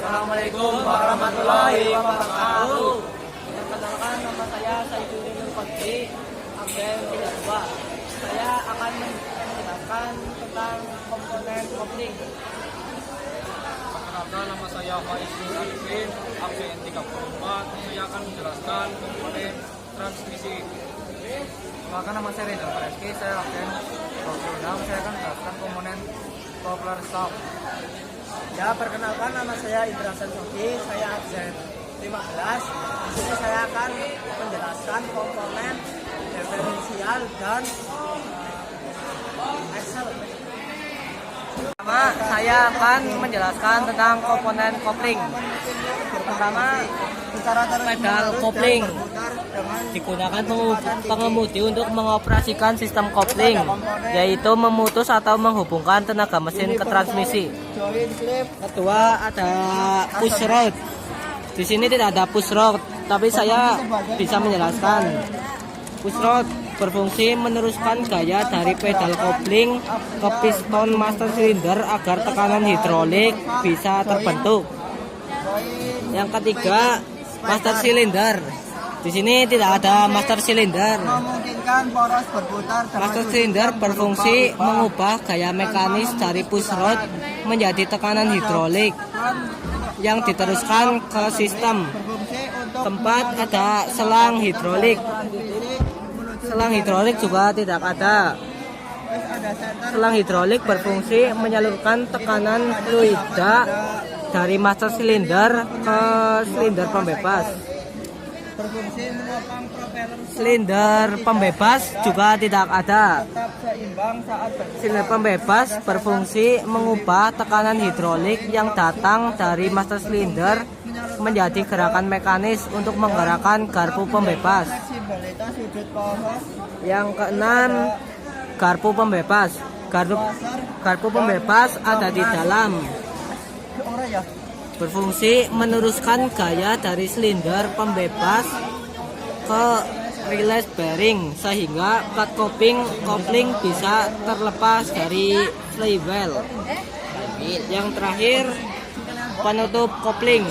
Assalamualaikum warahmatullahi wabarakatuh. Perkenalkan, nama saya Saidudin Nurkotri, absen 32. Saya akan menjelaskan tentang komponen kopling. Perkenalkan, nama saya Faiz bin Arifin, absen 34. Saya akan menjelaskan komponen transmisi. Perkenalkan, nama saya Reza Fareski, saya absen 26. Saya akan menjelaskan komponen coupler shock. Ya, perkenalkan, nama saya Indra Sansoki, saya absen 15. Di sini saya akan menjelaskan komponen diferensial dan Excel. Pertama, saya akan menjelaskan tentang komponen kopling. Pertama, pedal kopling digunakan pengemudi untuk mengoperasikan sistem kopling, yaitu memutus atau menghubungkan tenaga mesin ke transmisi. Kedua, ada push rod. Di sini tidak ada push rod, tapi saya bisa menjelaskan. Push rod berfungsi meneruskan gaya dari pedal kopling ke piston master cylinder agar tekanan hidrolik bisa terbentuk. Yang ketiga, master cylinder. Di sini tidak ada master cylinder. Memungkinkan poros berputar. Master cylinder berfungsi mengubah gaya mekanis dari push rod menjadi tekanan hidrolik yang diteruskan ke sistem. Tempat ada selang hidrolik. Selang hidrolik juga tidak ada. Selang hidrolik berfungsi menyalurkan tekanan fluida dari master cylinder ke silinder pembebas. Berfungsi menopang propeller Silinder pembebas juga tidak ada. tetap seimbang saat Silinder pembebas berfungsi mengubah tekanan hidrolik yang datang dari master cylinder menjadi gerakan mekanis untuk menggerakkan garpu pembebas. fleksibilitas sudut poros. Yang keenam, garpu pembebas. Garpu pembebas ada di dalam. Orang ya. Berfungsi meneruskan gaya dari silinder pembebas ke release bearing sehingga plat kopling bisa terlepas dari flywheel. Yang terakhir, penutup kopling.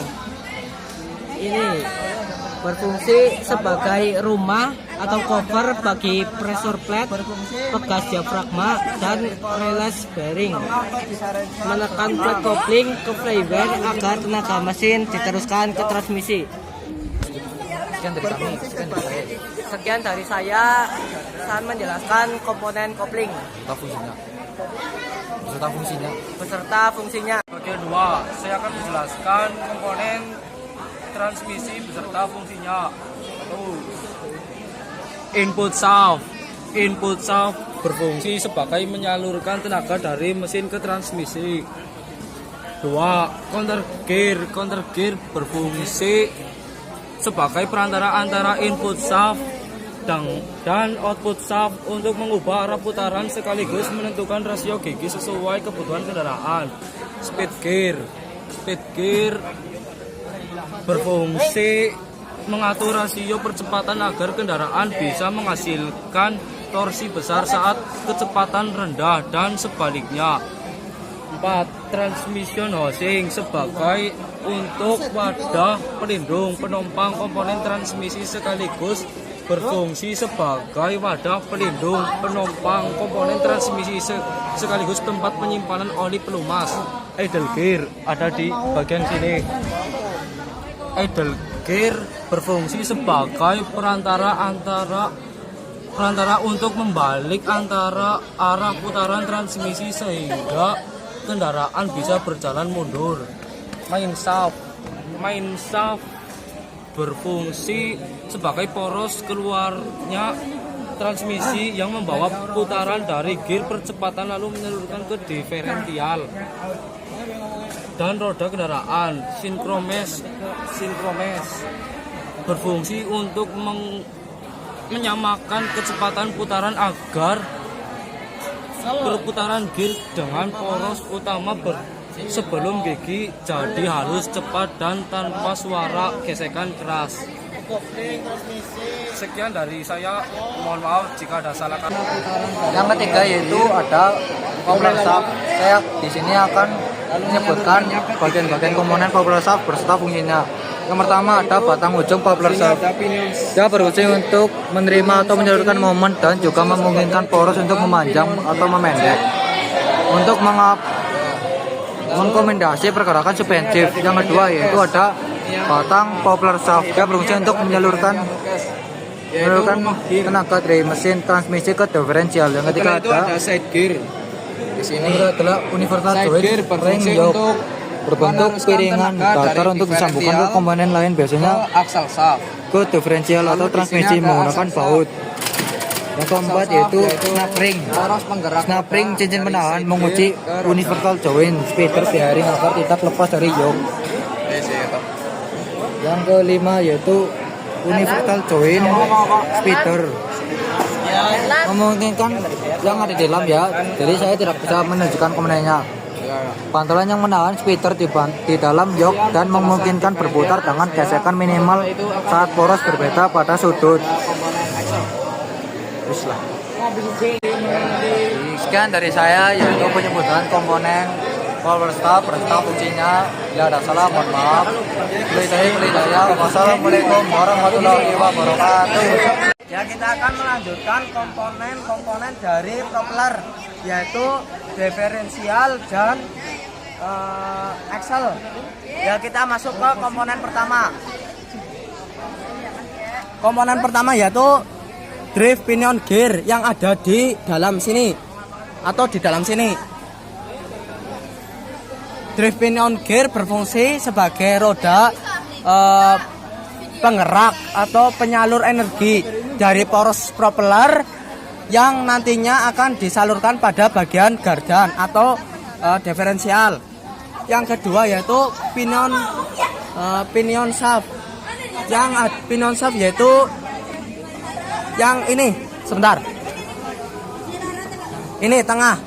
Ini berfungsi sebagai rumah atau cover bagi pressure plate, pegas diafragma, dan release bearing. Menekan plat kopling ke flywheel agar tenaga mesin diteruskan ke transmisi. Sekian dari saya. Saya menjelaskan komponen kopling beserta fungsinya. Bagian 2, saya akan menjelaskan komponen transmisi beserta fungsinya. Input shaft. Input shaft berfungsi sebagai menyalurkan tenaga dari mesin ke transmisi. 2. Counter gear. Counter gear berfungsi sebagai perantara antara input shaft dan output shaft untuk mengubah arah putaran sekaligus menentukan rasio gigi sesuai kebutuhan kendaraan. Speed gear. Speed gear berfungsi mengatur rasio percepatan agar kendaraan bisa menghasilkan torsi besar saat kecepatan rendah dan sebaliknya. 4. Transmission housing sebagai untuk wadah pelindung penumpang. Komponen transmisi sekaligus berfungsi sebagai wadah pelindung penumpang. Komponen transmisi sekaligus tempat penyimpanan oli pelumas. Idle gear ada di bagian sini. Idle gear berfungsi sebagai perantara untuk membalik antara arah putaran transmisi sehingga kendaraan bisa berjalan mundur. Main shaft berfungsi sebagai poros keluarnya transmisi yang membawa putaran dari gear percepatan lalu menyalurkan ke diferensial dan roda kendaraan. Sinkromes berfungsi untuk menyamakan kecepatan putaran agar perputaran gear dengan poros utama sebelum gigi jadi halus, cepat, dan tanpa suara gesekan keras. Sekian dari saya, mohon maaf jika ada salah kata. Yang ketiga yaitu ada coupler shaft. Saya di sini akan menyebutkan bagian-bagian komponen popular shaft berserta fungsinya. Yang pertama ada batang ujung popular shaft. Dia berfungsi untuk menerima atau menyalurkan momen dan juga memungkinkan poros untuk memanjang atau memendek. Untuk mengakomodasi pergerakan suspensif. Yang kedua yaitu ada batang popular shaft. Dia berfungsi untuk menyalurkan tenaga dari mesin transmisi ke diferensial. Yang ketiga ada side gear. Di sini adalah universal side joint gear ring berfungsi yoke untuk berbentuk piringan datar untuk disambungkan ke komponen lain, biasanya aksal shaft. ke diferensial atau transmisi menggunakan baut. Yang keempat yaitu snap ring. Poros penggerak Snap ring cincin penahan menguji universal joint speeder bearing agar tidak lepas dari yoke. Yang kelima yaitu universal joint speeder, memungkinkan yang ada di dalam ya, jadi saya tidak bisa menunjukkan komponennya. Pantulan yang menahan speeder di dalam yoke dan memungkinkan berputar dengan gesekan minimal saat poros berbeda pada sudut. Sekian dari saya yaitu penyebutan komponen power staff berserta fungsinya. Bila ada salah mohon maaf. Wassalamualaikum warahmatullahi wabarakatuh. Ya, kita akan melanjutkan komponen-komponen dari propeller, yaitu diferensial dan axle. Ya, kita masuk ke komponen pertama. Komponen pertama yaitu drive pinion gear yang ada di dalam sini atau di dalam sini. Drive pinion gear berfungsi sebagai roda penggerak atau penyalur energi dari poros propeller yang nantinya akan disalurkan pada bagian gardan atau diferensial. Yang kedua yaitu pinion shaft. Yang pinion shaft yaitu yang ini, sebentar. Ini tengah.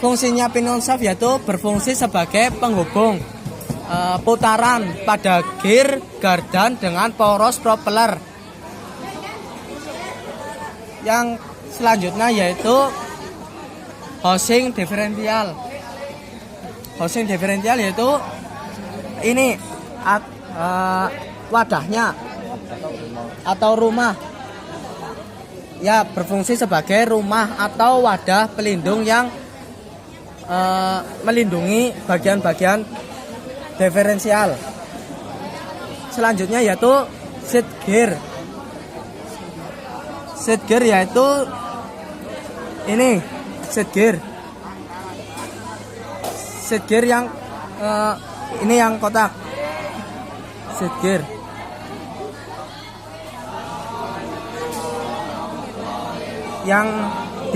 Fungsinya pinion shaft yaitu berfungsi sebagai penghubung putaran pada gear gardan dengan poros propeller. Yang selanjutnya yaitu housing diferensial. Housing diferensial yaitu ini wadahnya atau rumah. Ya, berfungsi sebagai rumah atau wadah pelindung yang melindungi bagian-bagian diferensial. Selanjutnya yaitu seat gear. Seat gear yaitu ini seat gear. Seat gear yang ini yang kotak. Seat gear. Yang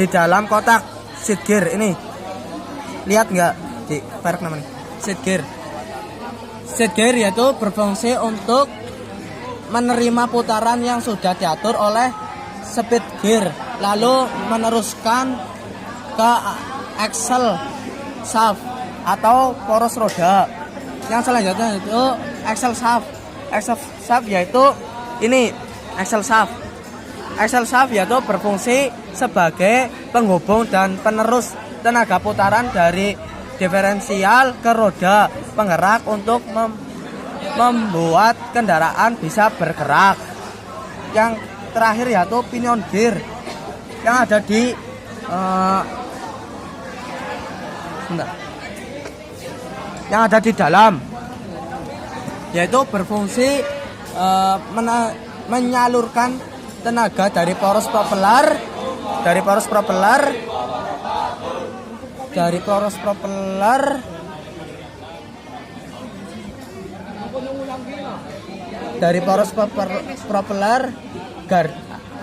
di dalam kotak seat gear ini. Lihat nggak di perk namanya? Seat gear. Seat gear yaitu berfungsi untuk menerima putaran yang sudah diatur oleh speed gear, lalu meneruskan ke axle shaft atau poros roda. Yang selanjutnya itu axle shaft. Axle shaft yaitu ini axle shaft. Axle shaft yaitu berfungsi sebagai penghubung dan penerus tenaga putaran dari diferensial ke roda penggerak untuk membuat kendaraan bisa bergerak. Yang terakhir yaitu pinion gear yang ada di yang ada di dalam, yaitu berfungsi menyalurkan tenaga dari poros propeller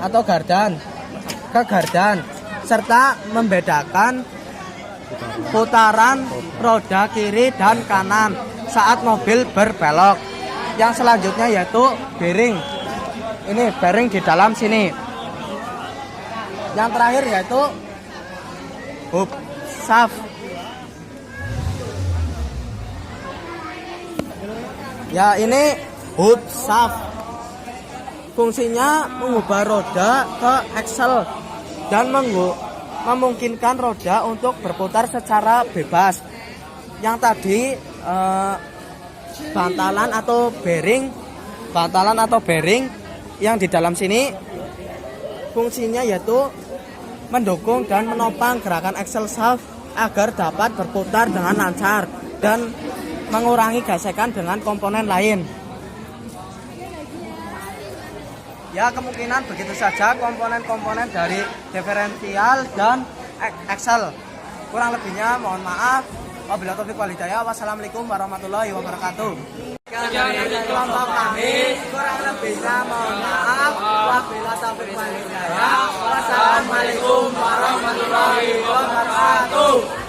atau gardan ke gardan, serta membedakan putaran roda kiri dan kanan saat mobil berbelok. Yang selanjutnya yaitu bearing. Ini bearing di dalam sini. Yang terakhir yaitu hub shaft. Ya, ini hub shaft. Fungsinya mengubah roda ke axle dan memungkinkan roda untuk berputar secara bebas. Yang tadi bantalan atau bearing yang di dalam sini fungsinya yaitu mendukung dan menopang gerakan axle shaft agar dapat berputar dengan lancar dan mengurangi gesekan dengan komponen lain. Ya, kemungkinan begitu saja komponen-komponen dari diferensial dan axle. Kurang lebihnya mohon maaf. Wabillahi taufiq wal hidayah. Wassalamualaikum warahmatullahi wabarakatuh. Kelompok kami kurang lebihnya mohon maaf. Wabillahi taufiq wal hidayah. Wassalamualaikum warahmatullahi wabarakatuh.